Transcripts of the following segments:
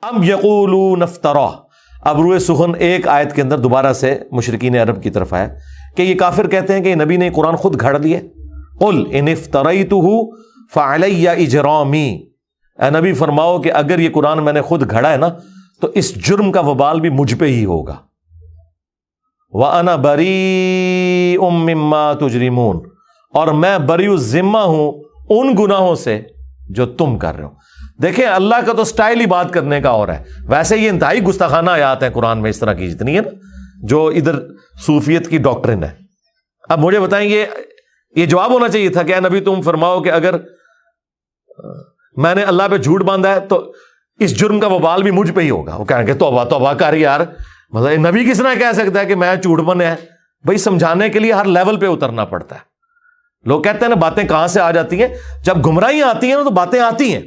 ام یقولون افترا. اب روئے سخن ایک آیت کے اندر دوبارہ سے مشرکین عرب کی طرف آیا کہ یہ کافر کہتے ہیں کہ یہ نبی نے قرآن خود گھڑ لیے. قل ان افتریتہ فعلی اجرامی. اے نبی فرماؤ کہ اگر یہ قرآن میں نے خود گھڑا ہے نا تو اس جرم کا وبال بھی مجھ پہ ہی ہوگا. وَأَنَا بَرِيءٌ مِّمَّا تُجْرِمُونَ. اور میں بری الذمہ ہوں ان گناہوں سے جو تم کر رہے ہو. دیکھیں اللہ کا تو سٹائل ہی بات کرنے کا اور ہے. ویسے یہ انتہائی گستاخانہ آیات ہیں قرآن میں اس طرح کی جتنی ہے نا جو ادھر صوفیت کی ڈاکٹرن ہے. اب مجھے بتائیں یہ جواب ہونا چاہیے تھا کہ اے نبی تم فرماؤ کہ اگر میں نے اللہ پہ جھوٹ باندھا ہے تو اس جرم کا وبال بھی مجھ پہ ہی ہوگا. وہ کہیں گے توبہ توبہ کر یار, مطلب نبی کس طرح کہہ سکتا ہے کہ میں جھوٹ بنے ہے. بھائی سمجھانے کے لیے ہر لیول پہ اترنا پڑتا ہے. لوگ کہتے ہیں نا باتیں کہاں سے آ جاتی ہیں, جب گمراہیاں آتی ہیں نا تو باتیں آتی ہیں.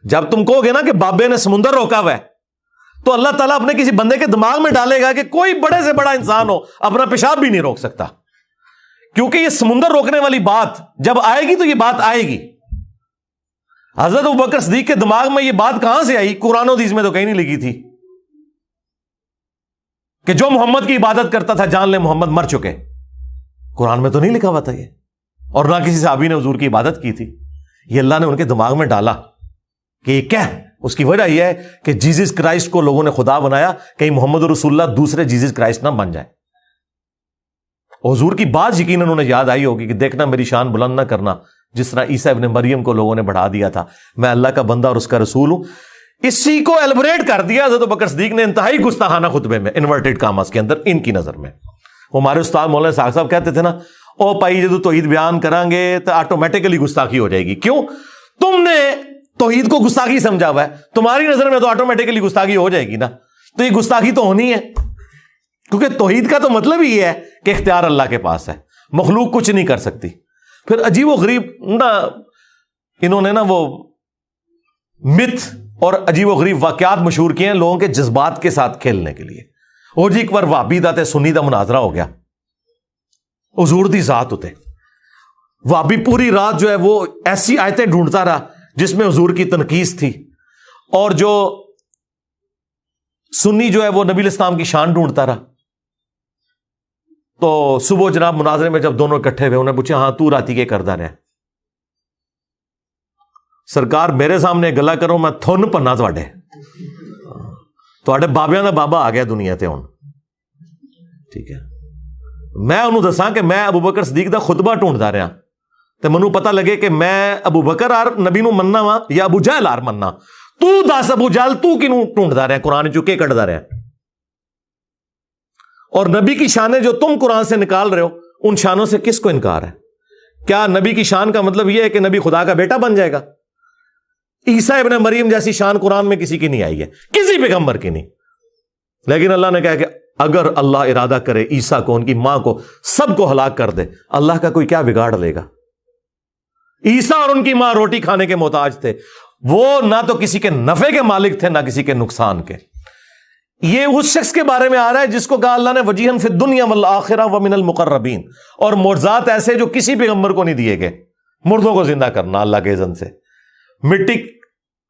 جب تم کہو گے نا کہ بابے نے سمندر روکا ہوا ہے تو اللہ تعالیٰ اپنے کسی بندے کے دماغ میں ڈالے گا کہ کوئی بڑے سے بڑا انسان ہو اپنا پیشاب بھی نہیں روک سکتا, کیونکہ یہ سمندر روکنے والی بات جب آئے گی تو یہ بات آئے گی. حضرت ابوبکر صدیق کے دماغ میں یہ بات کہاں سے آئی؟ قرآن و حدیث میں تو کہیں نہیں لکھی تھی کہ جو محمد کی عبادت کرتا تھا جان لے محمد مر چکے. قرآن میں تو نہیں لکھا ہوا تھا یہ, اور نہ کسی صحابی نے حضور کی عبادت کی تھی. یہ اللہ نے ان کے دماغ میں ڈالا کہ یہ کیا ہے. اس کی وجہ یہ ہے کہ جیزس کرائسٹ کو لوگوں نے خدا بنایا, کہیں محمد رسول اللہ دوسرے جیزس کرائسٹ نہ بن جائے. حضور کی بات یقیناً انہیں یاد آئی ہوگی کہ دیکھنا میری شان بلند نہ کرنا, جس طرح عیسیٰ ابن مریم کو لوگوں نے بڑھا دیا تھا. میں اللہ کا بندہ اور اس کا رسول ہوں. اسی کو ایلبریٹ کر دیا حضرت ابوبکر صدیق نے انتہائی گستاخانہ خطبے میں, انورٹڈ کاماز کے اندر, ان کی نظر میں. وہ ہمارے استاد مولانا ساق صاحب کہتے تھے نا, او پائی جدو توحید بیان کریں گے تو آٹومیٹیکلی گستاخی ہو جائے گی. کیوں؟ تم نے توحید کو گستاخی سمجھا ہوا ہے, تمہاری نظر میں تو آٹومیٹیکلی گستاخی ہو جائے گی نا. تو یہ گستاخی تو ہونی ہے, کیونکہ توحید کا تو مطلب ہی ہے کہ اختیار اللہ کے پاس ہے, مخلوق کچھ نہیں کر سکتی. پھر عجیب و غریب نا انہوں نے نا وہ مت اور عجیب و غریب واقعات مشہور کیے ہیں لوگوں کے جذبات کے ساتھ کھیلنے کے لیے. وہ جی ایک بار وہابی دا تے سنی دا مناظرہ ہو گیا, حضور دی ذات ہوتے وہابی پوری رات جو ہے وہ ایسی آیتیں ڈھونڈتا رہا جس میں حضور کی تنقیص تھی, اور جو سنی جو ہے وہ نبی الاسلام کی شان ڈھونڈتا رہا. تو صبح جناب مناظرے میں جب دونوں اکٹھے ہوئے انہیں پوچھا, ہاں تو راتی کے کردہ رہے؟ سرکار میرے سامنے گلا کرو میں تھن پنا تھوڑے بابیاں دا بابا آ گیا دنیا تے ہن. ٹھیک ہے, میں انہوں دساں کہ میں ابوبکر صدیق دا خطبہ ڈھونڈتا رہا تے منوں پتہ لگے کہ میں ابوبکر آر نبی نو مننا وا یا ابو جہل آر مننا. تو دس ابو جہل تو کینوں ڈھونڈتا رہا قرآن چو کے کڈدا رہا, اور نبی کی شانیں جو تم قرآن سے نکال رہے ہو ان شانوں سے کس کو انکار ہے؟ کیا نبی کی شان کا مطلب یہ ہے کہ نبی خدا کا بیٹا بن جائے گا؟ عیسیٰ ابن مریم جیسی شان قرآن میں کسی کی نہیں آئی ہے, کسی پیغمبر کی نہیں. لیکن اللہ نے کہا کہ اگر اللہ ارادہ کرے عیسیٰ کو, ان کی ماں کو, سب کو ہلاک کر دے, اللہ کا کوئی کیا بگاڑ لے گا؟ عیسیٰ اور ان کی ماں روٹی کھانے کے محتاج تھے, وہ نہ تو کسی کے نفع کے مالک تھے نہ کسی کے نقصان کے. یہ اس شخص کے بارے میں آ رہا ہے جس کو کہا اللہ نے وجیہن فی الدنیا والآخرہ ومن المقربین, اور معجزات ایسے جو کسی پیغمبر کو نہیں دیے گئے. مردوں کو زندہ کرنا اللہ کے اذن سے, مٹی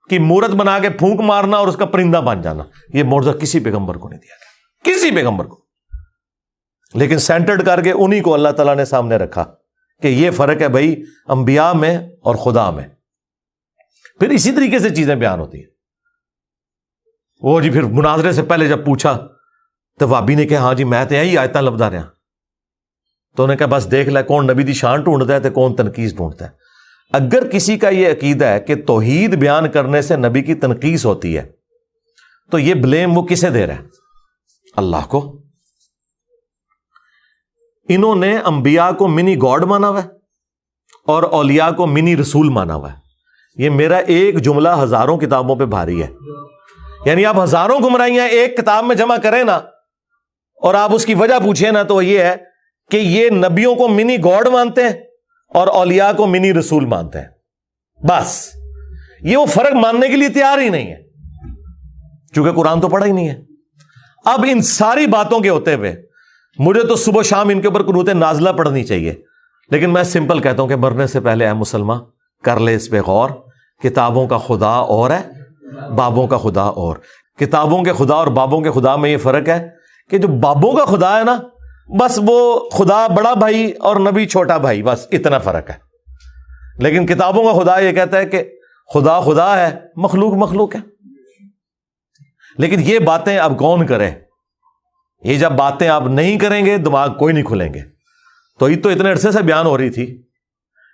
کی مورت بنا کے پھونک مارنا اور اس کا پرندہ بن جانا, یہ معجزہ کسی پیغمبر کو نہیں دیا گیا, کسی پیغمبر کو. لیکن سینٹرڈ کر کے انہی کو اللہ تعالیٰ نے سامنے رکھا کہ یہ فرق ہے بھائی انبیاء میں اور خدا میں. پھر اسی طریقے سے چیزیں بیان ہوتی ہیں. وہ جی پھر مناظرے سے پہلے جب پوچھا تو وابی نے کہا ہاں جی میں تو یہی آیتاں لبدا رہا. تو انہوں نے کہا بس دیکھ لے کون نبی دی شان ڈھونڈتا ہے تو کون تنقیص ڈھونڈتا ہے. اگر کسی کا یہ عقیدہ ہے کہ توحید بیان کرنے سے نبی کی تنقیص ہوتی ہے تو یہ بلیم وہ کسے دے رہا ہے؟ اللہ کو. انہوں نے انبیاء کو منی گاڈ مانا ہوا ہے اور اولیاء کو منی رسول مانا ہوا ہے. یہ میرا ایک جملہ ہزاروں کتابوں پہ بھاری ہے. یعنی آپ ہزاروں گمراہیاں ایک کتاب میں جمع کریں نا اور آپ اس کی وجہ پوچھیں نا تو یہ ہے کہ یہ نبیوں کو منی گاڈ مانتے ہیں اور اولیاء کو منی رسول مانتے ہیں. بس یہ وہ فرق ماننے کے لیے تیار ہی نہیں ہے چونکہ قرآن تو پڑھا ہی نہیں ہے. اب ان ساری باتوں کے ہوتے ہوئے مجھے تو صبح شام ان کے اوپر قنوت نازلہ پڑھنی چاہیے, لیکن میں سمپل کہتا ہوں کہ مرنے سے پہلے اے مسلمان کر لے اس پہ غور. کتابوں کا خدا اور ہے بابوں کا خدا اور کتابوں کے خدا اور بابوں کے خدا میں یہ فرق ہے کہ جو بابوں کا خدا ہے نا، بس وہ خدا بڑا بھائی اور نبی چھوٹا بھائی، بس اتنا فرق ہے. لیکن کتابوں کا خدا یہ کہتا ہے کہ خدا خدا ہے، مخلوق مخلوق ہے. لیکن یہ باتیں اب کون کرے؟ یہ جب باتیں آپ نہیں کریں گے دماغ کوئی نہیں کھلیں گے. توحید تو اتنے عرصے سے بیان ہو رہی تھی،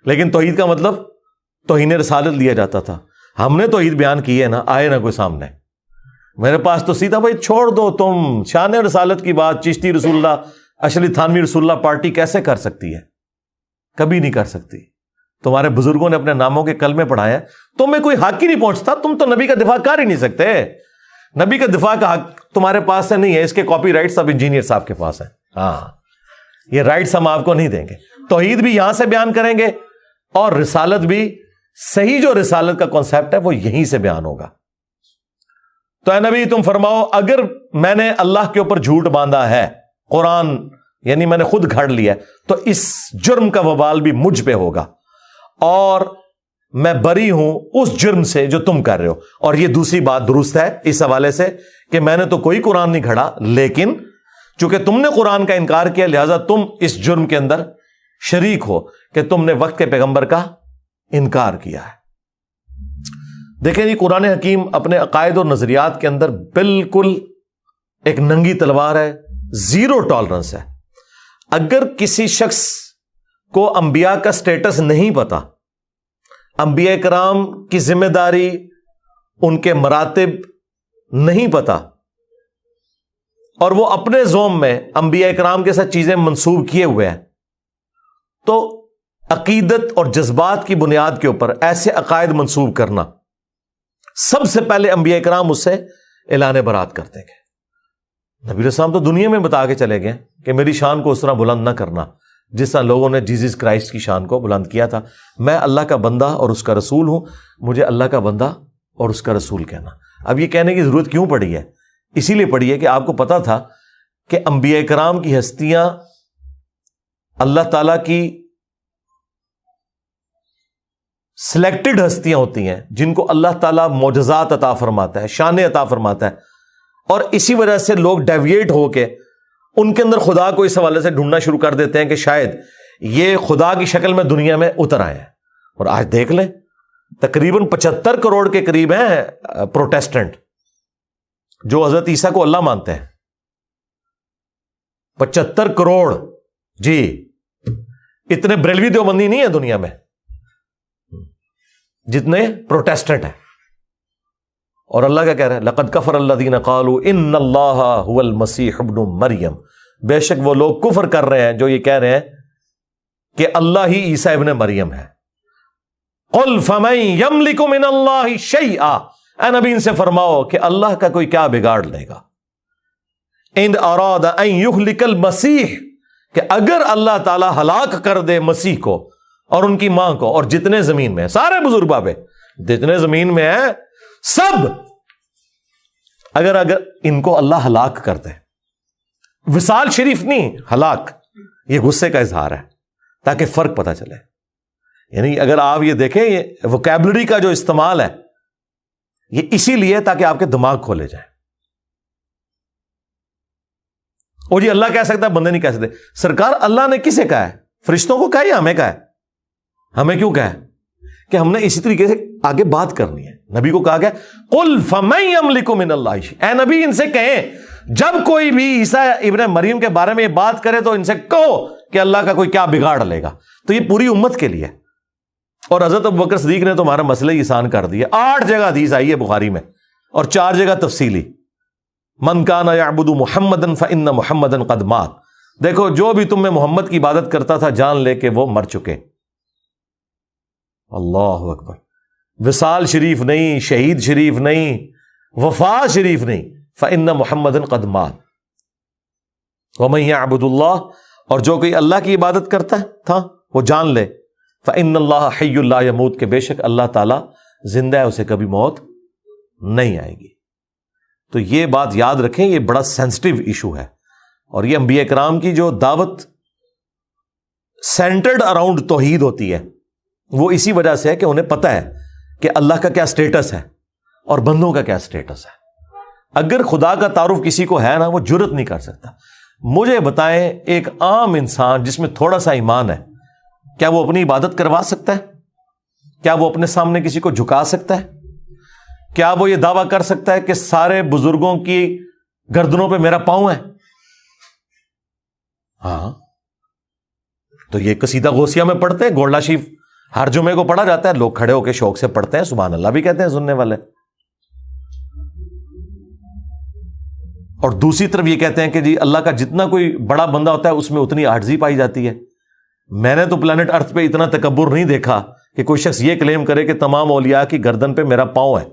لیکن توحید کا مطلب توہین رسالت لیا جاتا تھا. ہم نے توحید بیان کی ہے نا، آئے نا کوئی سامنے. میرے پاس تو سیدھا بھائی چھوڑ دو تم شان رسالت کی بات. چشتی رسول اللہ، اشرف تھانوی رسول اللہ پارٹی کیسے کر سکتی ہے؟ کبھی نہیں کر سکتی. تمہارے بزرگوں نے اپنے ناموں کے کلمے پڑھائے، تمہیں کوئی حق ہی نہیں پہنچتا. تم تو نبی کا دفاع کر ہی نہیں سکتے. نبی کا دفاع کا حق تمہارے پاس سے نہیں ہے، اس کے کاپی رائٹ سب انجینئر صاحب کے پاس ہیں. ہاں، یہ رائٹس ہم آپ کو نہیں دیں گے. توحید بھی یہاں سے بیان کریں گے اور رسالت بھی، صحیح جو رسالت کا کانسیپٹ ہے وہ یہیں سے بیان ہوگا. تو اے نبی تم فرماؤ، اگر میں نے اللہ کے اوپر جھوٹ باندھا ہے، قرآن یعنی میں نے خود گھڑ لیا، تو اس جرم کا وبال بھی مجھ پہ ہوگا، اور میں بری ہوں اس جرم سے جو تم کر رہے ہو. اور یہ دوسری بات درست ہے اس حوالے سے کہ میں نے تو کوئی قرآن نہیں گھڑا، لیکن چونکہ تم نے قرآن کا انکار کیا لہذا تم اس جرم کے اندر شریک ہو کہ تم نے وقت کے پیغمبر کا انکار کیا ہے. دیکھیں جی، قرآن حکیم اپنے عقائد اور نظریات کے اندر بالکل ایک ننگی تلوار ہے، زیرو ٹالرنس ہے. اگر کسی شخص کو انبیاء کا سٹیٹس نہیں پتا، انبیاء کرام کی ذمہ داری، ان کے مراتب نہیں پتا، اور وہ اپنے زوم میں انبیاء کرام کے ساتھ چیزیں منسوب کیے ہوئے ہیں، تو عقیدت اور جذبات کی بنیاد کے اوپر ایسے عقائد منسوب کرنا، سب سے پہلے انبیاء کرام اس سے اعلان برات کرتے گے. نبی علیہ السلام تو دنیا میں بتا کے چلے گئے کہ میری شان کو اس طرح بلند نہ کرنا جس طرح لوگوں نے جیزس کرائسٹ کی شان کو بلند کیا تھا. میں اللہ کا بندہ اور اس کا رسول ہوں، مجھے اللہ کا بندہ اور اس کا رسول کہنا. اب یہ کہنے کی ضرورت کیوں پڑی ہے؟ اسی لیے پڑی ہے کہ آپ کو پتا تھا کہ انبیاء کرام کی ہستیاں اللہ تعالیٰ کی سلیکٹڈ ہستیاں ہوتی ہیں جن کو اللہ تعالیٰ معجزات عطا فرماتا ہے، شان عطا فرماتا ہے، اور اسی وجہ سے لوگ ڈیویٹ ہو کے ان کے اندر خدا کو اس حوالے سے ڈھونڈنا شروع کر دیتے ہیں کہ شاید یہ خدا کی شکل میں دنیا میں اتر آئے ہیں. اور آج دیکھ لیں تقریباً 75 کروڑ کے قریب ہیں پروٹیسٹنٹ جو حضرت عیسیٰ کو اللہ مانتے ہیں. 75 کروڑ، جی اتنے بریلوی دیوبندی نہیں ہے دنیا میں جتنے پروٹیسٹنٹ ہیں. اور اللہ کیا کہہ رہا ہے؟ لقد کفر الذین قالوا ان اللہ هو المسیح ابن مریم. بے شک وہ لوگ کفر کر رہے ہیں جو یہ کہہ رہے ہیں کہ اللہ ہی عیسیٰ ابن مریم ہے. قل فمن یملک من اللہ شیئا، اے نبی ان سے فرماؤ کہ اللہ کا کوئی کیا بگاڑ لے گا. ان اراد ان یہلک المسیح، کہ اگر اللہ تعالی ہلاک کر دے مسیح کو اور ان کی ماں کو اور جتنے زمین میں، سارے بزرگ بابے جتنے زمین میں ہیں سب، اگر ان کو اللہ ہلاک کر دے، وصال شریف نہیں، ہلاک، یہ غصے کا اظہار ہے تاکہ فرق پتہ چلے. یعنی اگر آپ یہ دیکھیں، یہ ووکیبلری کا جو استعمال ہے یہ اسی لیے تاکہ آپ کے دماغ کھولے جائیں. اور یہ اللہ کہہ سکتا ہے، بندے نہیں کہہ سکتے. سرکار اللہ نے کسے کہا ہے؟ فرشتوں کو کہا یا ہمیں کہا ہے؟ ہمیں کیوں کہا ہے؟ کہ ہم نے اسی طریقے سے آگے بات کرنی ہے. نبی کو کہا گیا قل فمن یملک من اللہ شیئا، اے نبی ان سے کہیں جب کوئی بھی عیسیٰ ابن مریم کے بارے میں یہ بات کرے تو ان سے کہو کہ اللہ کا کوئی کیا بگاڑ لے گا. تو یہ پوری امت کے لیے. اور حضرت ابوبکر صدیق نے تمہارا مسئلہ ہی آسان کر دیا. 8 جگہ حدیث آئی ہے بخاری میں اور 4 جگہ تفصیلی. من کان یعبد محمدا فان محمدا قد مات. دیکھو جو بھی تم میں محمد کی عبادت کرتا تھا جان لے کہ وہ مر چکے. اللہ اکبر. وصال شریف نہیں، شہید شریف نہیں، وفات شریف نہیں، فإن محمدًا قد مات. ومن يعبد اللہ، اور جو کوئی اللہ کی عبادت کرتا تھا وہ جان لے فإن اللہ حی لا يموت، کہ بے شک اللہ تعالیٰ زندہ ہے، اسے کبھی موت نہیں آئے گی. تو یہ بات یاد رکھیں، یہ بڑا سینسٹیو ایشو ہے. اور یہ انبیاء کرام کی جو دعوت سینٹرڈ اراؤنڈ توحید ہوتی ہے وہ اسی وجہ سے ہے کہ انہیں پتہ ہے کہ اللہ کا کیا سٹیٹس ہے اور بندوں کا کیا سٹیٹس ہے. اگر خدا کا تعارف کسی کو ہے نا, وہ جرت نہیں کر سکتا. مجھے بتائیں, ایک عام انسان جس میں تھوڑا سا ایمان ہے, کیا وہ اپنی عبادت کروا سکتا ہے؟ کیا وہ اپنے سامنے کسی کو جھکا سکتا ہے؟ کیا وہ یہ دعویٰ کر سکتا ہے کہ سارے بزرگوں کی گردنوں پہ میرا پاؤں ہے؟ ہاں, تو یہ قصیدہ غوثیہ میں پڑھتے ہیں, گولڈا شریف ہر جمعے کو پڑھا جاتا ہے, لوگ کھڑے ہو کے شوق سے پڑھتے ہیں, سبحان اللہ بھی کہتے ہیں سننے والے. اور دوسری طرف یہ کہتے ہیں کہ جی اللہ کا جتنا کوئی بڑا بندہ ہوتا ہے اس میں اتنی عاجزی پائی جاتی ہے. میں نے تو پلانٹ ارتھ پہ اتنا تکبر نہیں دیکھا کہ کوئی شخص یہ کلیم کرے کہ تمام اولیاء کی گردن پہ میرا پاؤں ہے.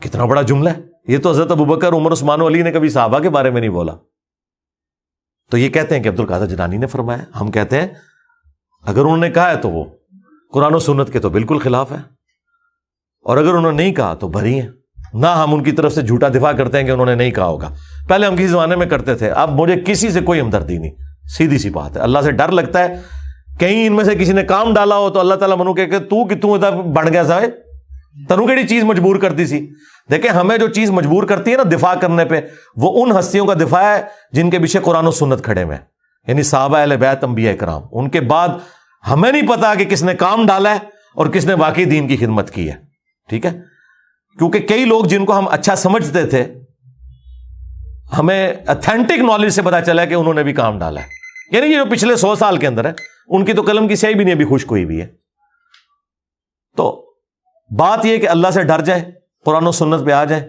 کتنا بڑا جملہ ہے یہ. تو حضرت ابوبکر, عمر, عثمان و علی نے کبھی صحابہ کے بارے میں نہیں بولا. تو یہ کہتے ہیں کہ عبد القادر جیلانی نے فرمایا. ہم کہتے ہیں اگر انہوں نے کہا ہے تو وہ قرآن و سنت کے تو بالکل خلاف ہے, اور اگر انہوں نے نہیں کہا تو بری ہیں. نہ ہم ان کی طرف سے جھوٹا دفاع کرتے ہیں کہ انہوں نے نہیں کہا ہوگا. پہلے ہم کسی زمانے میں کرتے تھے, اب مجھے کسی سے کوئی ہمدردی نہیں. سیدھی سی بات ہے, اللہ سے ڈر لگتا ہے کہیں ان میں سے کسی نے کام ڈالا ہو تو اللہ تعالیٰ منو کہ تو بڑھ گیا سا تنو کیڑی چیز مجبور کرتی سی. دیکھیں ہمیں جو چیز مجبور کرتی ہے نا دفاع کرنے پہ, وہ ان ہستیوں کا دفاع ہے جن کے پیچھے قرآن و سنت کھڑے میں, یعنی صحابہ اہل بیت, انبیاء کرام. ان کے بعد ہمیں نہیں پتا کہ کس نے کام ڈالا ہے اور کس نے واقعی دین کی خدمت کی ہے. ٹھیک ہے, کیونکہ کئی لوگ جن کو ہم اچھا سمجھتے تھے, ہمیں اتھینٹک نالج سے پتا چلا کہ انہوں نے بھی کام ڈالا ہے. یعنی یہ جو پچھلے 100 سال کے اندر ہے, ان کی تو قلم کی سیاہی بھی نہیں ابھی خشک ہوئی بھی ہے. تو بات یہ کہ اللہ سے ڈر جائیں, قرآن و سنت پہ آ جائیں.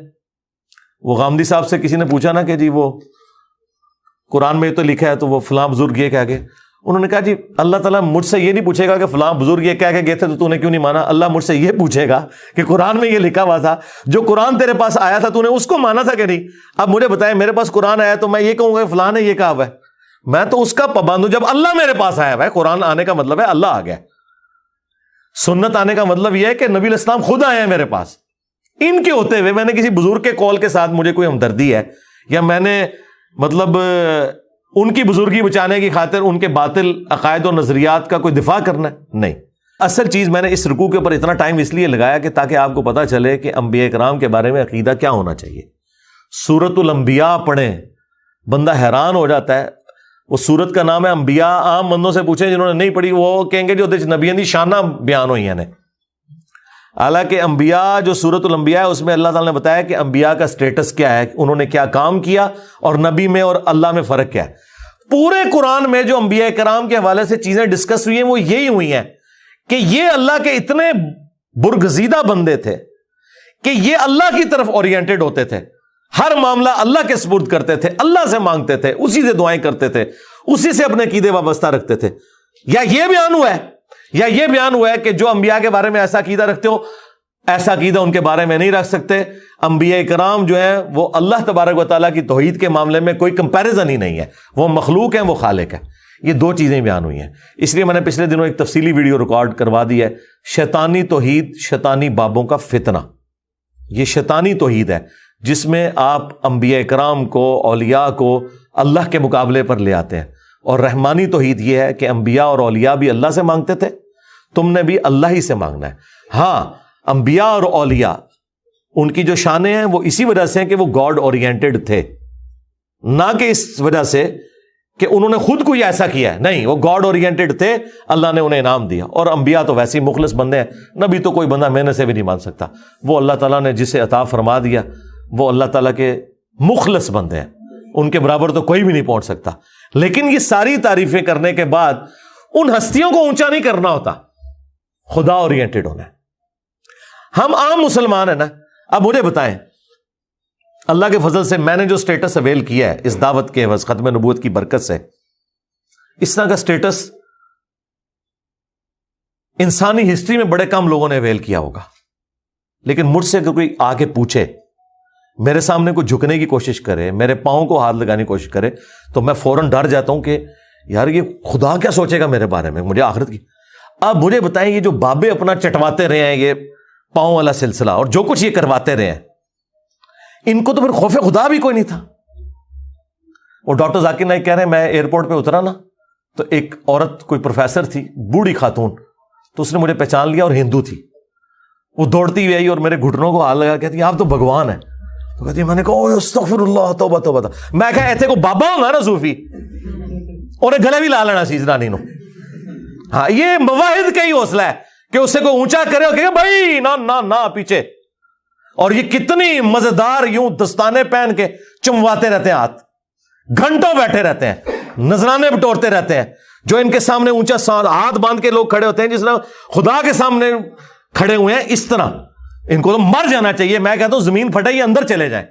وہ غامدی صاحب سے کسی نے پوچھا نا کہ جی وہ قرآن میں تو لکھا ہے تو وہ فلاں بزرگ یہ کہہ گئے. انہوں نے کہا جی اللہ تعالیٰ مجھ سے یہ نہیں پوچھے گا کہ فلاں بزرگ یہ کہہ کے گئے تھے تو نے کیوں نہیں مانا. اللہ مجھ سے یہ پوچھے گا کہ قرآن میں یہ لکھا ہوا تھا, جو قرآن تیرے پاس آیا تھا تو نے اس کو مانا تھا کہ نہیں. اب مجھے بتائیں, میرے پاس قرآن آیا تو میں یہ کہوں گا کہ فلاں نے یہ کہا ہوا ہے, میں تو اس کا پابند ہوں. جب اللہ میرے پاس آیا ہوا ہے, قرآن آنے کا مطلب ہے اللہ آ گیا, سنت آنے کا مطلب یہ ہے کہ نبی علیہ السلام خود آئے ہیں میرے پاس. ان کے ہوتے ہوئے میں نے کسی بزرگ کے قول کے ساتھ مجھے کوئی ہمدردی ہے, یا میں نے مطلب ان کی بزرگی بچانے کی خاطر ان کے باطل عقائد و نظریات کا کوئی دفاع کرنا ہے, نہیں. اصل چیز میں نے اس رکوع کے اوپر اتنا ٹائم اس لیے لگایا کہ تاکہ آپ کو پتا چلے کہ انبیاء کرام کے بارے میں عقیدہ کیا ہونا چاہیے. سورۃ الانبیاء پڑھیں, بندہ حیران ہو جاتا ہے. وہ سورت کا نام ہے انبیاء. عام بندوں سے پوچھیں جنہوں نے نہیں پڑھی, وہ کہیں گے جو نبیوں دی شانہ بیان ہوئی ہیں. حالانکہ انبیاء جو سورۃ الانبیاء ہے اس میں اللہ تعالیٰ نے بتایا کہ انبیاء کا سٹیٹس کیا ہے, انہوں نے کیا کام کیا, اور نبی میں اور اللہ میں فرق کیا ہے. پورے قرآن میں جو انبیاء کرام کے حوالے سے چیزیں ڈسکس ہوئی ہیں وہ یہی ہوئی ہیں کہ یہ اللہ کے اتنے برگزیدہ بندے تھے کہ یہ اللہ کی طرف اورینٹڈ ہوتے تھے, ہر معاملہ اللہ کے سپرد کرتے تھے, اللہ سے مانگتے تھے, اسی سے دعائیں کرتے تھے, اسی سے اپنے عقیدے وابستہ رکھتے تھے. یا یہ بیان ہوا ہے کہ جو انبیاء کے بارے میں ایسا عقیدہ رکھتے ہو, ایسا عقیدہ ان کے بارے میں نہیں رکھ سکتے. انبیاء کرام جو ہیں وہ اللہ تبارک و تعالیٰ کی توحید کے معاملے میں کوئی کمپیریزن ہی نہیں ہے, وہ مخلوق ہیں, وہ خالق ہے. یہ دو چیزیں بیان ہوئی ہیں. اس لیے میں نے پچھلے دنوں ایک تفصیلی ویڈیو ریکارڈ کروا دی ہے, شیطانی توحید, شیطانی بابوں کا فتنہ. یہ شیطانی توحید ہے جس میں آپ انبیاء کرام کو, اولیاء کو اللہ کے مقابلے پر لے آتے ہیں. اور رحمانی توحید یہ ہے کہ انبیاء اور اولیاء بھی اللہ سے مانگتے تھے, تم نے بھی اللہ ہی سے مانگنا ہے. ہاں, انبیاء اور اولیاء ان کی جو شانیں ہیں وہ اسی وجہ سے ہیں کہ وہ گاڈ اورینٹڈ تھے, نہ کہ اس وجہ سے کہ انہوں نے خود کوئی ایسا کیا ہے. نہیں, وہ گاڈ اورینٹڈ تھے, اللہ نے انہیں انعام دیا. اور انبیاء تو ویسے ہی مخلص بندے ہیں, نبی تو کوئی بندہ محنت سے بھی نہیں مان سکتا. وہ اللہ تعالیٰ نے جسے عطا فرما دیا وہ اللہ تعالیٰ کے مخلص بندے ہیں, ان کے برابر تو کوئی بھی نہیں پہنچ سکتا. لیکن یہ ساری تعریفیں کرنے کے بعد ان ہستیوں کو اونچا نہیں کرنا ہوتا, خدا اورینٹڈ ہونا ہے. ہم عام مسلمان ہیں نا. اب مجھے بتائیں, اللہ کے فضل سے میں نے جو سٹیٹس اویل کیا ہے اس دعوت کے عوض ختم نبوت کی برکت سے, اس طرح کا سٹیٹس انسانی ہسٹری میں بڑے کم لوگوں نے اویل کیا ہوگا. لیکن مجھ سے اگر کوئی آ کے پوچھے, میرے سامنے کوئی جھکنے کی کوشش کرے, میرے پاؤں کو ہاتھ لگانے کی کوشش کرے, تو میں فوراً ڈر جاتا ہوں کہ یار یہ خدا کیا سوچے گا میرے بارے میں, مجھے آخرت کی. اب مجھے بتائیں, یہ جو بابے اپنا چٹواتے رہے ہیں, یہ پاؤں والا سلسلہ اور جو کچھ یہ کرواتے رہے ہیں, ان کو تو پھر خوف خدا بھی کوئی نہیں تھا. وہ ڈاکٹر ذاکر نائک کہہ رہے ہیں, میں ایئرپورٹ پہ اترا نا تو ایک عورت, کوئی پروفیسر تھی, بوڑھی خاتون, تو اس نے مجھے پہچان لیا اور ہندو تھی. وہ دوڑتی ہوئی آئی اور میرے گھٹنوں کو ہاتھ لگا کہتی آپ تو بھگوان ہیں. تو کہتی میں نے کہا استغفر اللہ توبہ توبہ. میں کہا ایتھے کو بابا ہوگا نا صوفی, انہیں گلے بھی لا لینا سی زنانی نو. ہاں یہ مواحد کا ہی حوصلہ ہے کہ اسے کوئی اونچا کرے اور کہ بھائی نہ نہ نہ پیچھے. اور یہ کتنی مزیدار یوں دستانے پہن کے چمواتے رہتے ہیں, ہاتھ گھنٹوں بیٹھے رہتے ہیں, نذرانے بٹورتے رہتے ہیں. جو ان کے سامنے اونچا ہاتھ باندھ کے لوگ کھڑے ہوتے ہیں جس طرح خدا کے سامنے کھڑے ہوئے ہیں, اس طرح ان کو تو مر جانا چاہیے. میں کہتا ہوں زمین پھٹے یہ اندر چلے جائیں.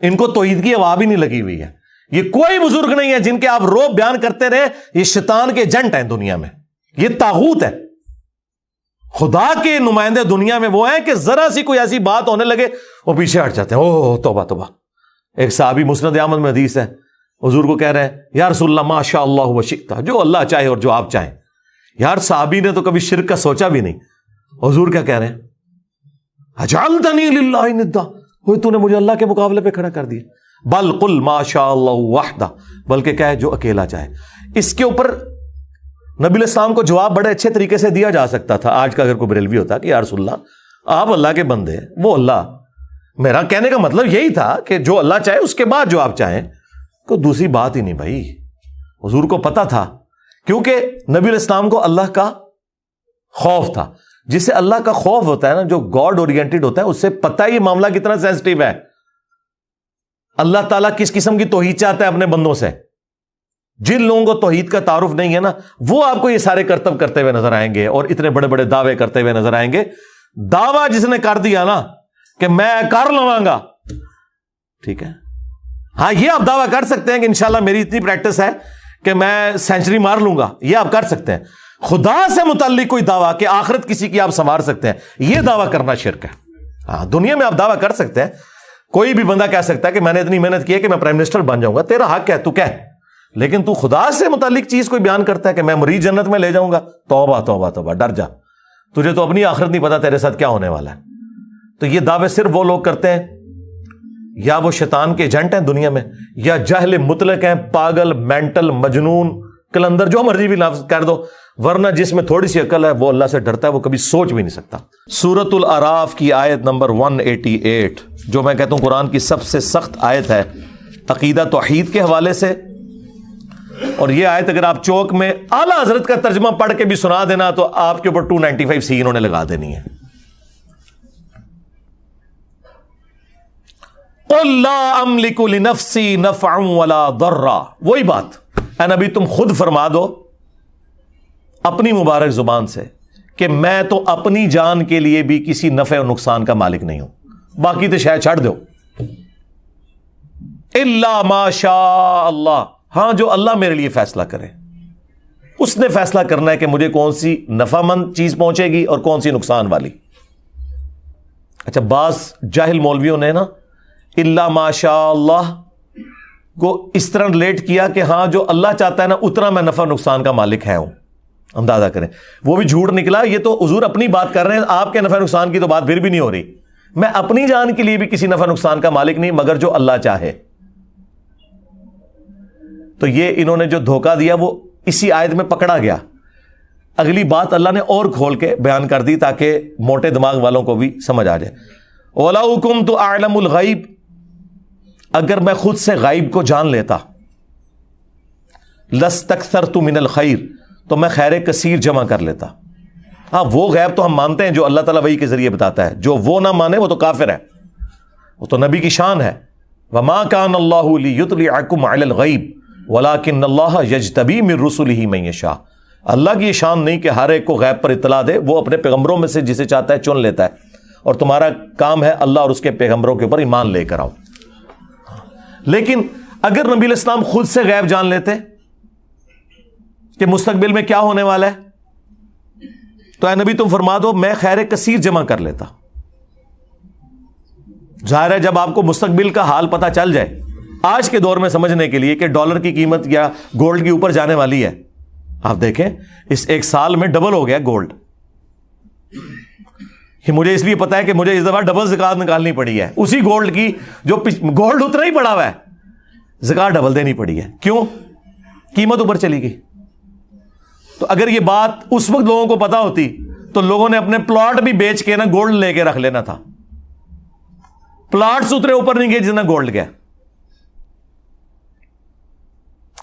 ان کو توحید کی ہوا بھی نہیں لگی ہوئی ہے. یہ کوئی بزرگ نہیں ہے جن کے آپ روب بیان کرتے رہے. یہ شیطان کے ایجنٹ ہیں دنیا میں, یہ طاغوت ہے. خدا کے نمائندے دنیا میں وہ ہیں کہ ذرا سی کوئی ایسی بات ہونے لگے وہ پیچھے ہٹ جاتے ہیں. اوہ توبہ توبہ. ایک صحابی مسند احمد میں حدیث ہے, حضور کو کہہ رہے ہیں یا رسول اللہ ما شاء اللہ و شئت, جو اللہ چاہے اور جو آپ چاہیں. یار صحابی نے تو کبھی شرک کا سوچا بھی نہیں. حضور کیا کہہ رہے ہیں, اجعلتنی للہ ندا, تو نے مجھے اللہ کے مقابلے پہ کھڑا کر دیا. بل قل ما شاء اللہ وحدہ, بلکہ کہے جو اکیلا چاہے. اس کے اوپر نبی علیہ السلام کو جواب بڑے اچھے طریقے سے دیا جا سکتا تھا. آج کا اگر کوئی بریلوی ہوتا کہ یا رسول اللہ آپ اللہ کے بندے, وہ اللہ, میرا کہنے کا مطلب یہی تھا کہ جو اللہ چاہے اس کے بعد جو آپ چاہیں. کوئی دوسری بات ہی نہیں بھائی. حضور کو پتا تھا, کیونکہ نبی علیہ السلام کو اللہ کا خوف تھا. جسے اللہ کا خوف ہوتا ہے نا, جو گاڈ اورینٹڈ ہوتا ہے, اس سے پتہ ہی معاملہ کتنا سینسٹیو ہے. اللہ تعالیٰ کس قسم کی توحید چاہتا ہے اپنے بندوں سے. جن لوگوں کو توحید کا تعارف نہیں ہے نا, وہ آپ کو یہ سارے کرتب کرتے ہوئے نظر آئیں گے اور اتنے بڑے بڑے دعوے کرتے ہوئے نظر آئیں گے. دعویٰ جس نے کر دیا نا کہ میں کر لواں گا, ٹھیک ہے, ہاں یہ آپ دعویٰ کر سکتے ہیں کہ انشاءاللہ میری اتنی پریکٹس ہے کہ میں سینچری مار لوں گا, یہ آپ کر سکتے ہیں. خدا سے متعلق کوئی دعویٰ کہ آخرت کسی کی آپ سنوار سکتے ہیں, یہ دعویٰ کرنا شرک ہے. ہاں دنیا میں آپ دعویٰ کر سکتے ہیں, کوئی بھی بندہ کہہ سکتا ہے کہ میں نے اتنی محنت کی ہے کہ میں پرائم منسٹر بن جاؤں گا, تیرا حق ہے تو کہہ. لیکن تو خدا سے متعلق چیز کوئی بیان کرتا ہے کہ میں مریض جنت میں لے جاؤں گا, توبہ توبہ توبہ, ڈر جا. تجھے تو اپنی آخرت نہیں پتا تیرے ساتھ کیا ہونے والا ہے. تو یہ دعوے صرف وہ لوگ کرتے ہیں یا وہ شیطان کے ایجنٹ ہیں دنیا میں, یا جاہل مطلق ہیں, پاگل, مینٹل, مجنون, کلندر, جو مرضی بھی لفظ کر دو, ورنہ جس میں تھوڑی سی عقل ہے وہ اللہ سے ڈرتا ہے, وہ کبھی سوچ بھی نہیں سکتا. سورۃ الاعراف کی آیت نمبر 188, جو میں کہتا ہوں قرآن کی سب سے سخت آیت ہے عقیدہ توحید کے حوالے سے. اور یہ آیت اگر آپ چوک میں اعلیٰ حضرت کا ترجمہ پڑھ کے بھی سنا دینا تو آپ کے اوپر 295 سی انہوں نے لگا دینی ہے. قل لا املک لنفسی نفعا ولا ضرا, وہی بات اے نبی تم خود فرما دو اپنی مبارک زبان سے کہ میں تو اپنی جان کے لیے بھی کسی نفع و نقصان کا مالک نہیں ہوں, باقی تو شاید چھڑ دو. الا ما شاء اللہ, ہاں جو اللہ میرے لیے فیصلہ کرے, اس نے فیصلہ کرنا ہے کہ مجھے کون سی نفع مند چیز پہنچے گی اور کون سی نقصان والی. اچھا بعض جاہل مولویوں نے نا الا ما شاء اللہ کو اس طرح ریلیٹ کیا کہ ہاں جو اللہ چاہتا ہے نا اتنا میں نفع نقصان کا مالک ہے ہوں. اندازہ کریں, وہ بھی جھوٹ نکلا. یہ تو حضور اپنی بات کر رہے ہیں, آپ کے نفع نقصان کی تو بات پھر بھی نہیں ہو رہی. میں اپنی جان کے لیے بھی کسی نفع نقصان کا مالک نہیں مگر جو اللہ چاہے. تو یہ انہوں نے جو دھوکہ دیا وہ اسی آیت میں پکڑا گیا. اگلی بات اللہ نے اور کھول کے بیان کر دی تاکہ موٹے دماغ والوں کو بھی سمجھ آ جائے. وَلَوْ كُنْتُ أَعْلَمُ الْغَيْبِ, اگر میں خود سے غیب کو جان لیتا, لَاسْتَكْثَرْتُ مِنَ الْخَيْرِ, تو میں خیر کثیر جمع کر لیتا. ہاں وہ غیب تو ہم مانتے ہیں جو اللہ تعالیٰ وحی کے ذریعے بتاتا ہے, جو وہ نہ مانے وہ تو کافر ہے, وہ تو نبی کی شان ہے. وَمَا كَانَ اللَّهُ لِيُطْلِعَكُمْ عَلَى الْغَيْبِ وَلَكِنَّ اللَّهَ يَجْتَبِي مِن رُّسُلِهِ مَن يَشَاءُ. اللہ کی یہ شان نہیں کہ ہر ایک کو غیب پر اطلاع دے, وہ اپنے پیغمبروں میں سے جسے چاہتا ہے چن لیتا ہے, اور تمہارا کام ہے اللہ اور اس کے پیغمبروں کے اوپر ایمان لے کر آؤ. لیکن اگر نبی علیہ السلام خود سے غیب جان لیتے کہ مستقبل میں کیا ہونے والا ہے, تو اے نبی تم فرما دو میں خیر کثیر جمع کر لیتا. ظاہر ہے جب آپ کو مستقبل کا حال پتہ چل جائے, آج کے دور میں سمجھنے کے لیے کہ ڈالر کی قیمت یا گولڈ کی اوپر جانے والی ہے, آپ دیکھیں اس ایک سال میں ڈبل ہو گیا گولڈ. مجھے اس لیے پتا ہے کہ مجھے اس دفعہ ڈبل زکات نکالنی پڑی ہے اسی گولڈ کی, جو گولڈ اتنا ہی پڑا ہوا ہے, زکات ڈبل دینی پڑی ہے. کیوں؟ قیمت اوپر چلی گئی. تو اگر یہ بات اس وقت لوگوں کو پتا ہوتی تو لوگوں نے اپنے پلاٹ بھی بیچ کے نا گولڈ لے کے رکھ لینا تھا. پلاٹ سے اترے اوپر نہیں گئے جتنا گولڈ گیا.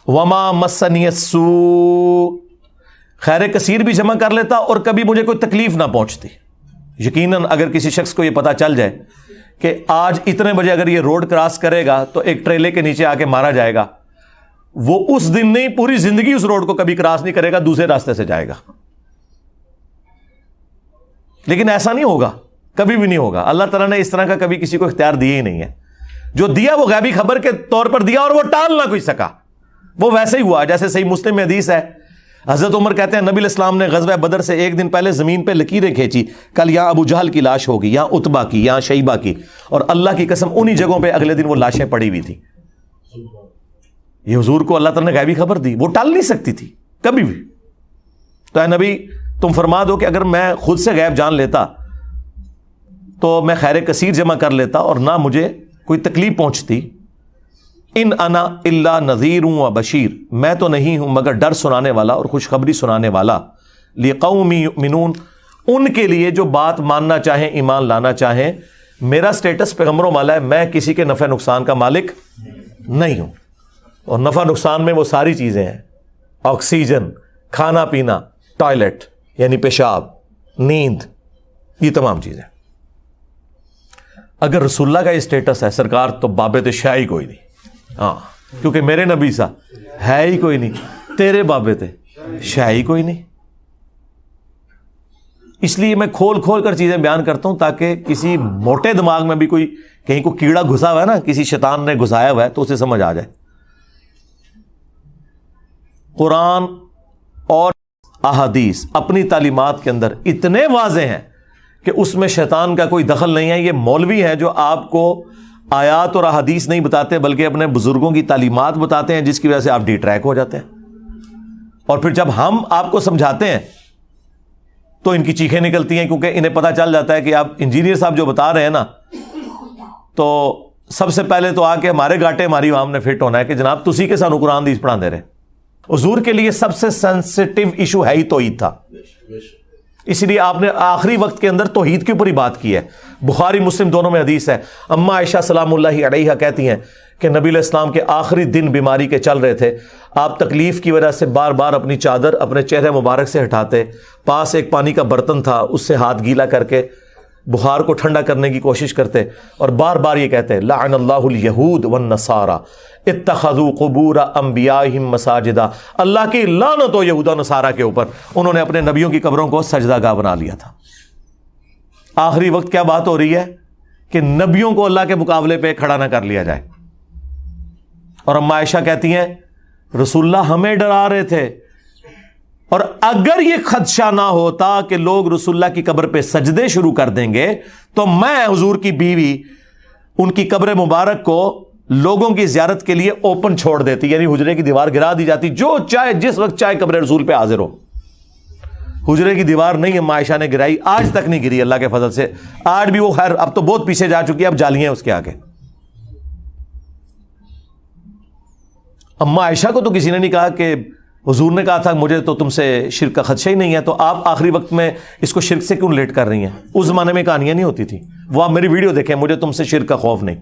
وما مسنی السوء، خیر کثیر بھی جمع کر لیتا اور کبھی مجھے کوئی تکلیف نہ پہنچتی. یقیناً اگر کسی شخص کو یہ پتا چل جائے کہ آج اتنے بجے اگر یہ روڈ کراس کرے گا تو ایک ٹریلے کے نیچے آ کے مارا جائے گا، وہ اس دن نہیں پوری زندگی اس روڈ کو کبھی کراس نہیں کرے گا، دوسرے راستے سے جائے گا. لیکن ایسا نہیں ہوگا، کبھی بھی نہیں ہوگا. اللہ تعالیٰ نے اس طرح کا کبھی کسی کو اختیار دیا ہی نہیں ہے. جو دیا وہ غیبی خبر کے طور پر دیا اور وہ ٹال نہ کوئی سکا. وہ ویسے ہی ہوا جیسے صحیح مسلم میں حدیث ہے، حضرت عمر کہتے ہیں نبی علیہ السلام نے غزوہ بدر سے ایک دن پہلے زمین پہ لکیریں کھینچی، کل یہاں ابو جہل کی لاش ہوگی، یہاں عتبہ کی، یہاں شیبہ کی، اور اللہ کی قسم انہی جگہوں پہ اگلے دن وہ لاشیں پڑی ہوئی تھی. یہ حضور کو اللہ تعالیٰ نے غیبی خبر دی، وہ ٹال نہیں سکتی تھی کبھی بھی. تو اے نبی تم فرما دو کہ اگر میں خود سے غیب جان لیتا تو میں خیر کثیر جمع کر لیتا اور نہ مجھے کوئی تکلیف پہنچتی. ان انا الا نذیر و بشیر، میں تو نہیں ہوں مگر ڈر سنانے والا اور خوشخبری سنانے والا. لقوم یؤمنون، ان کے لیے جو بات ماننا چاہیں، ایمان لانا چاہیں. میرا سٹیٹس پیغمبروں والا ہے، میں کسی کے نفع نقصان کا مالک نہیں ہوں. اور نفع نقصان میں وہ ساری چیزیں ہیں، آکسیجن، کھانا پینا، ٹوائلٹ یعنی پیشاب، نیند، یہ تمام چیزیں. اگر رسول اللہ کا یہ سٹیٹس ہے سرکار تو بابے تو شاہ ہی کوئی نہیں. ہاں کیونکہ میرے نبی سا ہے ہی کوئی نہیں، تیرے بابے تھے شاہ ہی کوئی نہیں. اس لیے میں کھول کھول کر چیزیں بیان کرتا ہوں تاکہ کسی موٹے دماغ میں بھی کوئی کہیں کو کیڑا گھسا ہوا ہے نا، کسی شیطان نے گھسایا ہوا ہے تو اسے سمجھ آ جائے. قرآن اور احادیث اپنی تعلیمات کے اندر اتنے واضح ہیں کہ اس میں شیطان کا کوئی دخل نہیں ہے. یہ مولوی ہیں جو آپ کو آیات اور احادیث نہیں بتاتے بلکہ اپنے بزرگوں کی تعلیمات بتاتے ہیں، جس کی وجہ سے آپ ڈی ٹریک ہو جاتے ہیں. اور پھر جب ہم آپ کو سمجھاتے ہیں تو ان کی چیخیں نکلتی ہیں، کیونکہ انہیں پتہ چل جاتا ہے کہ آپ انجینئر صاحب جو بتا رہے ہیں نا، تو سب سے پہلے تو آ کے ہمارے گاٹے ہماری عوام نے فٹ ہونا ہے کہ جناب تسی کے سانو قرآن حدیث پڑھا دے رہے. حضور کے لیے سب سے سینسٹیو ایشو ہے ہی توحید تھا، اس لیے آپ نے آخری وقت کے اندر توحید کے اوپر ہی بات کی ہے. بخاری مسلم دونوں میں حدیث ہے. اما عائشہ سلام اللہ علیہا کہتی ہیں کہ نبی علیہ السلام کے آخری دن بیماری کے چل رہے تھے، آپ تکلیف کی وجہ سے بار بار اپنی چادر اپنے چہرے مبارک سے ہٹاتے، پاس ایک پانی کا برتن تھا اس سے ہاتھ گیلا کر کے بخار کو ٹھنڈا کرنے کی کوشش کرتے، اور بار بار یہ کہتے لعن اللہ الیہود والنصارى اتخذوا قبور انبیائہم مساجدا، اللہ کی لعنت ہو یہود و نصارہ کے اوپر، انہوں نے اپنے نبیوں کی قبروں کو سجدہ گاہ بنا لیا تھا. آخری وقت کیا بات ہو رہی ہے کہ نبیوں کو اللہ کے مقابلے پہ کھڑا نہ کر لیا جائے. اور اما عائشہ کہتی ہیں رسول اللہ ہمیں ڈرا رہے تھے، اور اگر یہ خدشہ نہ ہوتا کہ لوگ رسول اللہ کی قبر پہ سجدے شروع کر دیں گے تو میں حضور کی بیوی ان کی قبر مبارک کو لوگوں کی زیارت کے لیے اوپن چھوڑ دیتی، یعنی حجرے کی دیوار گرا دی جاتی، جو چاہے جس وقت چاہے قبر رسول پہ حاضر ہو. حجرے کی دیوار نہیں اما عائشہ نے گرائی، آج تک نہیں گری اللہ کے فضل سے. آج بھی وہ خیر اب تو بہت پیچھے جا چکی ہے، اب جالیاں اس کے آگے. اما عائشہ کو تو کسی نے نہیں کہا کہ حضور نے کہا تھا مجھے تو تم سے شرک کا خدشہ ہی نہیں ہے، تو آپ آخری وقت میں اس کو شرک سے کیوں ریلیٹ کر رہی ہیں؟ اس زمانے میں کہانیاں نہیں ہوتی تھی. وہ آپ میری ویڈیو دیکھیں، مجھے تم سے شرک کا خوف نہیں.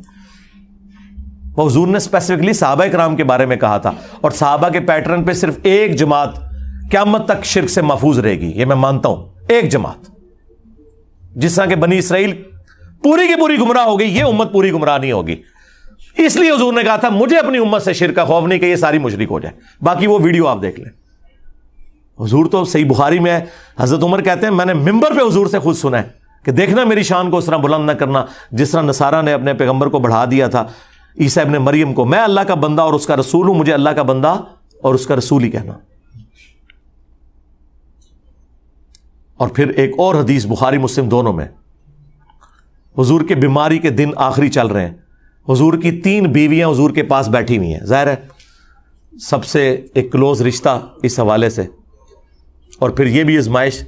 وہ حضور نے اسپیسیفکلی صحابہ کرام کے بارے میں کہا تھا، اور صحابہ کے پیٹرن پہ صرف ایک جماعت قیامت تک شرک سے محفوظ رہے گی، یہ میں مانتا ہوں. ایک جماعت، جس طرح کہ بنی اسرائیل پوری کی پوری گمراہ ہو گئی، یہ امت پوری گمراہ نہیں ہوگی. اس لیے حضور نے کہا تھا مجھے اپنی امت سے شرک کا خوف نہیں کہ یہ ساری مشرک ہو جائے. باقی وہ ویڈیو آپ دیکھ لیں. حضور تو صحیح بخاری میں ہے، حضرت عمر کہتے ہیں میں نے ممبر پہ حضور سے خود سنا ہے کہ دیکھنا میری شان کو اس طرح بلند نہ کرنا جس طرح نصارہ نے اپنے پیغمبر کو بڑھا دیا تھا عیسیٰ ابن مریم کو. میں اللہ کا بندہ اور اس کا رسول ہوں، مجھے اللہ کا بندہ اور اس کا رسول ہی کہنا. اور پھر ایک اور حدیث بخاری مسلم دونوں میں، حضور کے بیماری کے دن آخری چل رہے ہیں، حضور کی 3 بیویاں حضور کے پاس بیٹھی ہوئی ہیں. ظاہر ہے سب سے ایک کلوز رشتہ اس حوالے سے، اور پھر یہ بھی آزمائش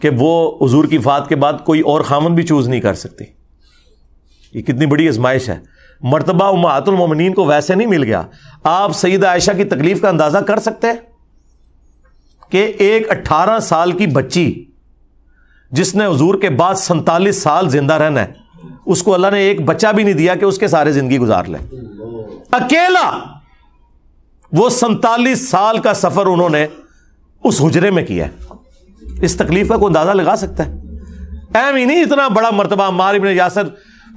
کہ وہ حضور کی وفات کے بعد کوئی اور خامن بھی چوز نہیں کر سکتی. یہ کتنی بڑی آزمائش ہے. مرتبہ امہات المومنین کو ویسے نہیں مل گیا. آپ سیدہ عائشہ کی تکلیف کا اندازہ کر سکتے ہیں کہ ایک 18 سال کی بچی جس نے حضور کے بعد 47 سال زندہ رہنا ہے، اس کو اللہ نے ایک بچہ بھی نہیں دیا کہ اس کے سارے زندگی گزار لے. اکیلا وہ 47 سال کا سفر انہوں نے اس حجرے میں کیا ہے. اس تکلیف کا کوئی اندازہ لگا سکتا ہے؟ اہم ہی نہیں اتنا بڑا مرتبہ. عمار ابن یاسر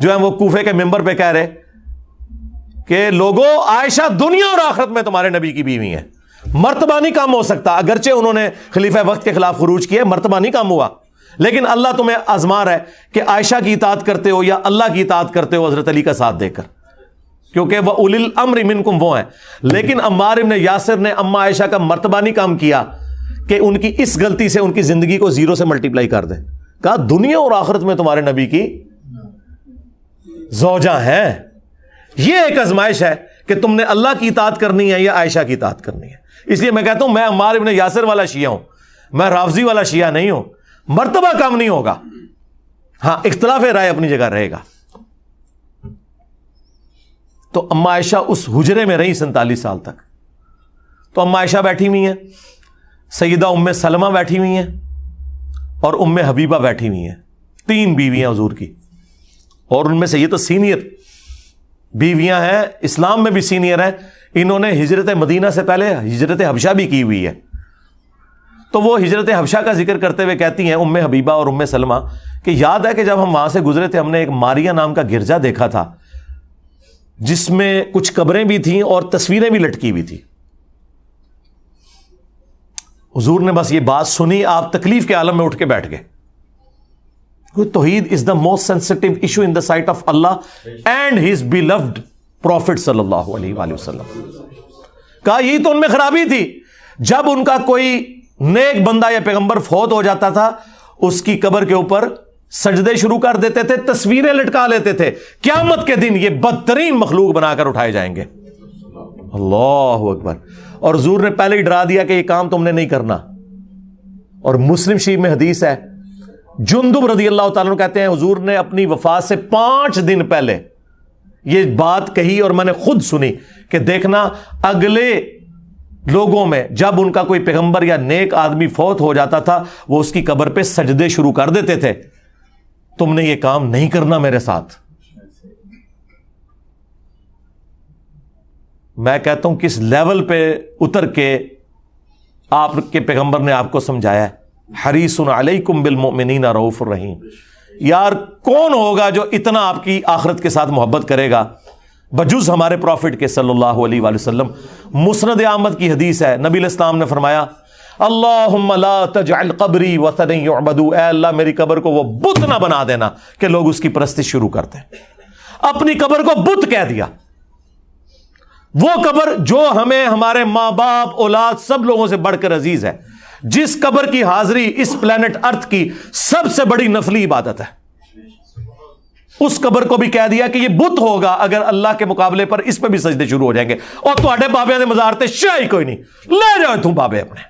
جو ہے وہ کوفے کے ممبر پہ کہہ رہے کہ لوگوں، عائشہ دنیا اور آخرت میں تمہارے نبی کی بیوی ہیں. مرتبہ نہیں کم ہو سکتا، اگرچہ انہوں نے خلیفہ وقت کے خلاف خروج کیا، مرتبہ نہیں کم ہوا، لیکن اللہ تمہیں آزما رہا ہے کہ عائشہ کی اطاعت کرتے ہو یا اللہ کی اطاعت کرتے ہو حضرت علی کا ساتھ دے کر، کیونکہ وہ اولی الامر منکم وہ ہیں. لیکن عمار ابن یاسر نے اما عائشہ کا مرتبہ نہیں کم کیا کہ ان کی اس غلطی سے ان کی زندگی کو 0 سے ملٹیپلائی کر دے. کہا دنیا اور آخرت میں تمہارے نبی کی زوجہ ہیں. یہ ایک آزمائش ہے کہ تم نے اللہ کی اطاعت کرنی ہے یا عائشہ کی اطاعت کرنی ہے. اس لیے میں کہتا ہوں میں عمار ابن یاسر والا شیعہ ہوں، میں رافضی والا شیعہ نہیں ہوں. مرتبہ کم نہیں ہوگا، ہاں اختلاف رائے اپنی جگہ رہے گا. تو اما عائشہ اس حجرے میں رہی 47 سال تک. تو اما عائشہ بیٹھی ہوئی ہیں، سیدہ ام سلمہ بیٹھی ہوئی ہیں اور ام حبیبہ بیٹھی ہوئی ہیں. 3 بیویاں حضور کی، اور ان میں سے یہ تو سینئر بیویاں ہیں، اسلام میں بھی سینئر ہیں. انہوں نے ہجرت مدینہ سے پہلے ہجرت حبشہ بھی کی ہوئی ہے. تو وہ ہجرت حبشہ کا ذکر کرتے ہوئے کہتی ہیں ام حبیبہ اور ام سلمہ کہ یاد ہے کہ جب ہم وہاں سے گزرے تھے ہم نے ایک ماریا نام کا گرجا دیکھا تھا جس میں کچھ قبریں بھی تھیں اور تصویریں بھی لٹکی ہوئی تھی. حضور نے بس یہ بات سنی، آپ تکلیف کے عالم میں اٹھ کے بیٹھ گئے. توحید is the most sensitive issue in the sight of Allah and his beloved prophet صلی اللہ علیہ وآلہ وسلم. کہا یہی تو ان میں خرابی تھی، جب ان کا کوئی نیک بندہ یا پیغمبر فوت ہو جاتا تھا اس کی قبر کے اوپر سجدے شروع کر دیتے تھے، تصویریں لٹکا لیتے تھے. قیامت کے دن یہ بدترین مخلوق بنا کر اٹھائے جائیں گے. اللہ اکبر. اور حضور نے پہلے ہی ڈرا دیا کہ یہ کام تم نے نہیں کرنا. اور مسلم شریف میں حدیث ہے، جندب رضی اللہ تعالیٰ عنہ کہتے ہیں حضور نے اپنی وفات سے 5 دن پہلے یہ بات کہی اور میں نے خود سنی کہ دیکھنا اگلے لوگوں میں جب ان کا کوئی پیغمبر یا نیک آدمی فوت ہو جاتا تھا وہ اس کی قبر پہ سجدے شروع کر دیتے تھے. تم نے یہ کام نہیں کرنا میرے ساتھ. میں کہتا ہوں کس لیول پہ اتر کے آپ کے پیغمبر نے آپ کو سمجھایا ہے. حریص علیکم بالمؤمنین رؤوف الرحیم. یار کون ہوگا جو اتنا آپ کی آخرت کے ساتھ محبت کرے گا بجز ہمارے پروفٹ کے صلی اللہ علیہ وآلہ وسلم. مسند احمد کی حدیث ہے، نبی علیہ السلام نے فرمایا اللہم لا تجعل قبری وثنا یعبد. اے اللہ میری قبر کو وہ بت نہ بنا دینا کہ لوگ اس کی پرستش شروع کرتے ہیں. اپنی قبر کو بت کہہ دیا. وہ قبر جو ہمیں ہمارے ماں باپ اولاد سب لوگوں سے بڑھ کر عزیز ہے، جس قبر کی حاضری اس پلانٹ ارتھ کی سب سے بڑی نفلی عبادت ہے، اس قبر کو بھی کہہ دیا کہ یہ بت ہوگا اگر اللہ کے مقابلے پر اس پہ بھی سجدے شروع ہو جائیں گے. اور تواڈے بابے نے مزار تے شاہی کوئی نہیں، لے جاؤ تم بابے اپنے.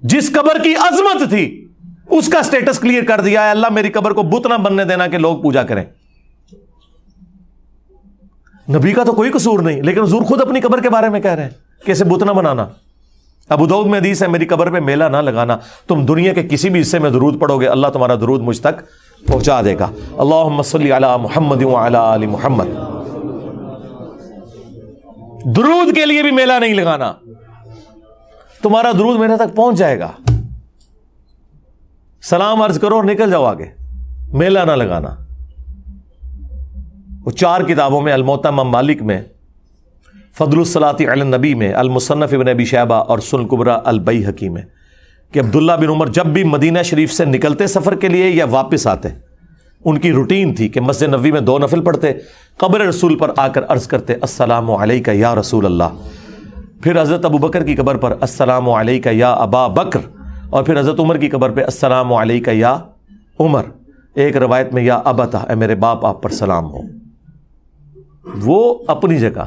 جس قبر کی عظمت تھی اس کا سٹیٹس کلیئر کر دیا ہے، اللہ میری قبر کو بت نہ بننے دینا کہ لوگ پوجا کریں. نبی کا تو کوئی قصور نہیں، لیکن حضور خود اپنی قبر کے بارے میں کہہ رہے ہیں کہ اسے بت نہ بنانا. ابو داؤد میں حدیث ہے میری قبر پہ میلہ نہ لگانا. تم دنیا کے کسی بھی حصے میں درود پڑھو گے اللہ تمہارا درود مجھ تک پہنچا دے گا. اللہم صلی علی محمد وعلی آل محمد. درود کے لیے بھی میلہ نہیں لگانا، تمہارا درود میرے تک پہنچ جائے گا. سلام عرض کرو اور نکل جاؤ آگے، میلہ نہ لگانا. وہ 4 کتابوں میں، الموطا امام مالک میں، فضل الصلاۃ علی النبی میں، المصنف ابن ابی شیبہ اور سنن کبریٰ البیہقی میں، کہ عبداللہ بن عمر جب بھی مدینہ شریف سے نکلتے سفر کے لیے یا واپس آتے ان کی روٹین تھی کہ مسجد نبوی میں 2 نفل پڑھتے، قبر رسول پر آ کر عرض کرتے السلام علیکہ یا رسول اللہ. پھر حضرت ابو بکر کی قبر پر السلام علیکہ یا ابا بکر، اور پھر حضرت عمر کی قبر پہ السلام علیکہ یا عمر. ایک روایت میں یا ابتا، اے میرے باپ آپ پر سلام ہو. وہ اپنی جگہ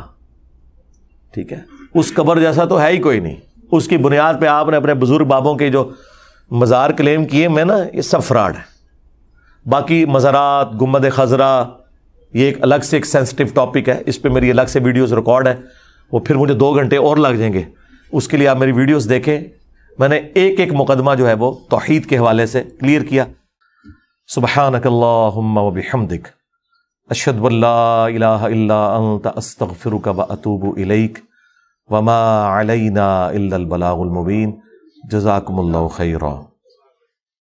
ٹھیک ہے، اس قبر جیسا تو ہے ہی کوئی نہیں. اس کی بنیاد پہ آپ نے اپنے بزرگ بابوں کے جو مزار کلیم کیے میں نا یہ سب فراڈ ہے. باقی مزارات، گنبد خضرا، یہ ایک الگ سے ایک سینسٹیو ٹاپک ہے، اس پہ میری الگ سے ویڈیوز ریکارڈ ہے، وہ پھر مجھے 2 گھنٹے اور لگ جائیں گے. اس کے لیے آپ میری ویڈیوز دیکھیں. میں نے ایک ایک مقدمہ جو ہے وہ توحید کے حوالے سے کلیئر کیا. سبحانک اللہم و بحمدک اشہد ان لا الہ الا انت استغفرک و اتوب الیک وما علینا الا البلاغ المبین. جزاکم اللہ خیرا.